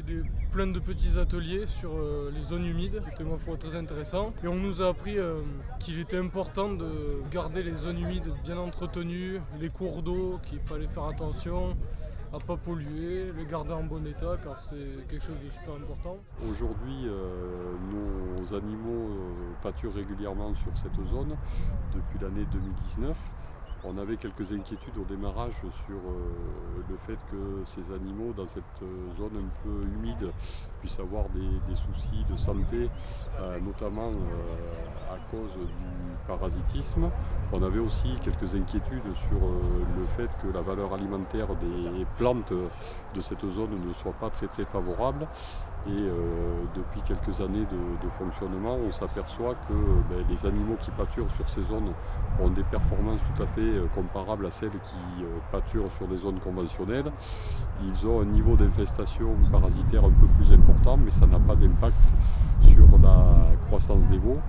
fait plein de petits ateliers sur les zones humides, qui étaient ma foi très intéressants. Et on nous a appris qu'il était important de garder les zones humides bien entretenues, les cours d'eau, qu'il fallait faire attention à ne pas polluer, les garder en bon état car c'est quelque chose de super important. Aujourd'hui, nos animaux pâturent régulièrement sur cette zone depuis l'année 2019. On avait quelques inquiétudes au démarrage sur le fait que ces animaux dans cette zone un peu humide puissent avoir des soucis de santé, notamment à cause du parasitisme. On avait aussi quelques inquiétudes sur le fait que la valeur alimentaire des plantes de cette zone ne soit pas très favorable. Et depuis quelques années de fonctionnement, on s'aperçoit que les animaux qui pâturent sur ces zones ont des performances tout à fait comparables à celles qui pâturent sur des zones conventionnelles. Ils ont un niveau d'infestation parasitaire un peu plus important, mais ça n'a pas d'impact sur la croissance des veaux.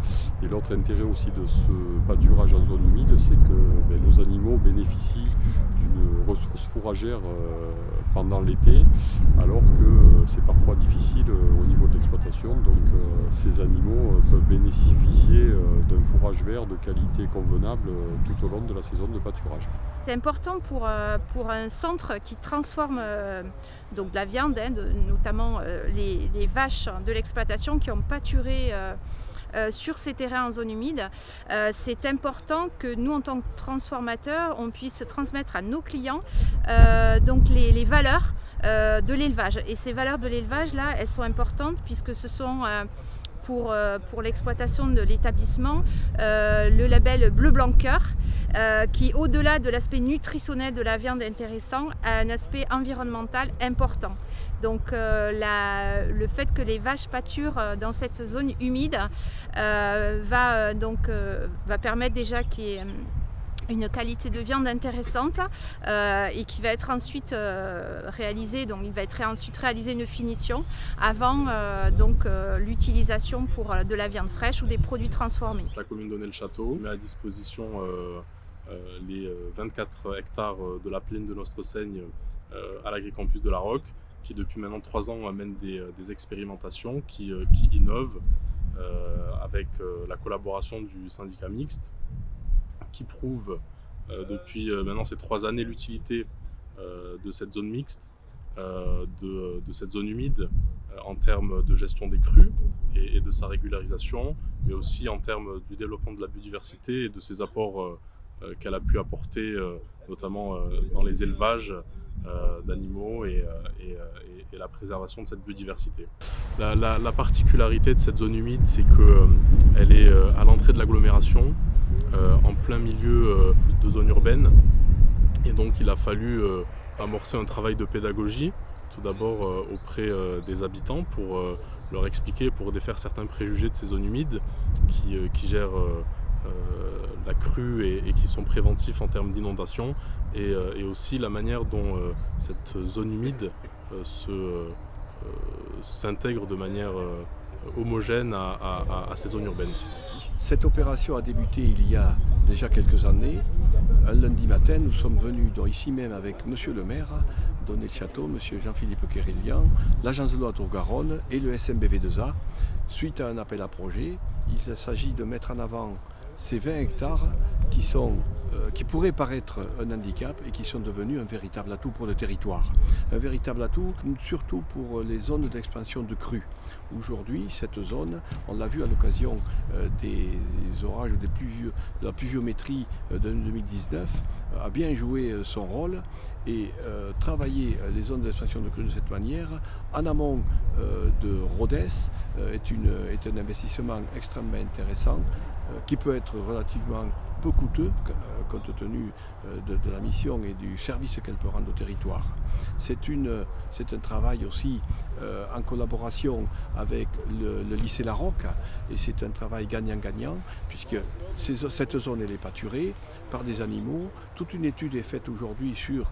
Et l'autre intérêt aussi de ce pâturage en zone humide, c'est que nos animaux bénéficient d'une ressource fourragère pendant l'été, alors que c'est parfois difficile au niveau de l'exploitation. Donc ces animaux peuvent bénéficier d'un fourrage vert de qualité convenable tout au long de la saison de pâturage. C'est important pour un centre qui transforme donc de la viande, notamment les vaches de l'exploitation qui ont pâturé sur ces terrains en zone humide. C'est important que nous, en tant que transformateurs, on puisse transmettre à nos clients donc les valeurs de l'élevage. Et ces valeurs de l'élevage, là, elles sont importantes puisque ce sont pour l'exploitation de l'établissement, le label Bleu Blanc Cœur, qui, au-delà de l'aspect nutritionnel de la viande intéressant, a un aspect environnemental important. Donc le fait que les vaches pâturent dans cette zone humide va permettre déjà qu'il y ait une qualité de viande intéressante et qui va être ensuite réalisée, donc il va être ensuite réalisé une finition avant l'utilisation pour de la viande fraîche ou des produits transformés. La commune d'Onnay-le-Château met à disposition les 24 hectares de la plaine de Nostre-Seigne à l'Agricampus de la Roque, qui depuis maintenant 3 ans amène des expérimentations qui innovent avec la collaboration du syndicat mixte, qui prouve depuis maintenant ces 3 années l'utilité de cette zone mixte, de cette zone humide en termes de gestion des crues et de sa régularisation, mais aussi en termes du développement de la biodiversité et de ses apports qu'elle a pu apporter notamment dans les élevages d'animaux et la préservation de cette biodiversité. La particularité de cette zone humide, c'est qu'elle est à l'entrée de l'agglomération, en plein milieu de zone urbaine, et donc il a fallu amorcer un travail de pédagogie, tout d'abord auprès des habitants pour leur expliquer, pour défaire certains préjugés de ces zones humides qui gèrent la crue et qui sont préventifs en termes d'inondation, et aussi la manière dont cette zone humide s'intègre de manière homogène à ces zones urbaines. Cette opération a débuté il y a déjà quelques années. Un lundi matin, nous sommes venus ici même avec Monsieur le maire d'Onnay-le-Château, Monsieur Jean-Philippe Kérillian, l'Agence de l'eau à Tour-Garonne et le SMBV2A. Suite à un appel à projet, il s'agit de mettre en avant ces 20 hectares qui pourraient paraître un handicap et qui sont devenus un véritable atout pour le territoire. Un véritable atout surtout pour les zones d'expansion de crues. Aujourd'hui, cette zone, on l'a vu à l'occasion des orages ou de la pluviométrie de 2019, a bien joué son rôle, et travailler les zones d'expansion de crues de cette manière en amont de Rodez est un investissement extrêmement intéressant qui peut être relativement peu coûteux compte tenu de la mission et du service qu'elle peut rendre au territoire. C'est un travail aussi en collaboration avec le lycée La Roque, et c'est un travail gagnant-gagnant puisque cette zone elle est pâturée par des animaux. Toute une étude est faite aujourd'hui sur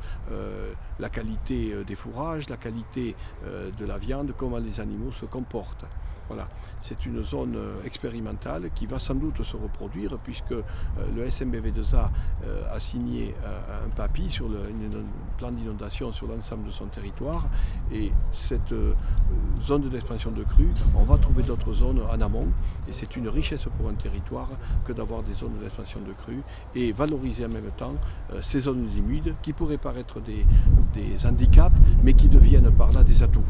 la qualité des fourrages, la qualité de la viande, comment les animaux se comportent. Voilà, c'est une zone expérimentale qui va sans doute se reproduire puisque le SMBV2A a signé un PAPI sur un plan d'inondation sur l'ensemble de son territoire, et cette zone d'expansion de crues, on va trouver d'autres zones en amont, et c'est une richesse pour un territoire que d'avoir des zones d'expansion de crues et valoriser en même temps ces zones humides qui pourraient paraître des handicaps mais qui deviennent par là des atouts.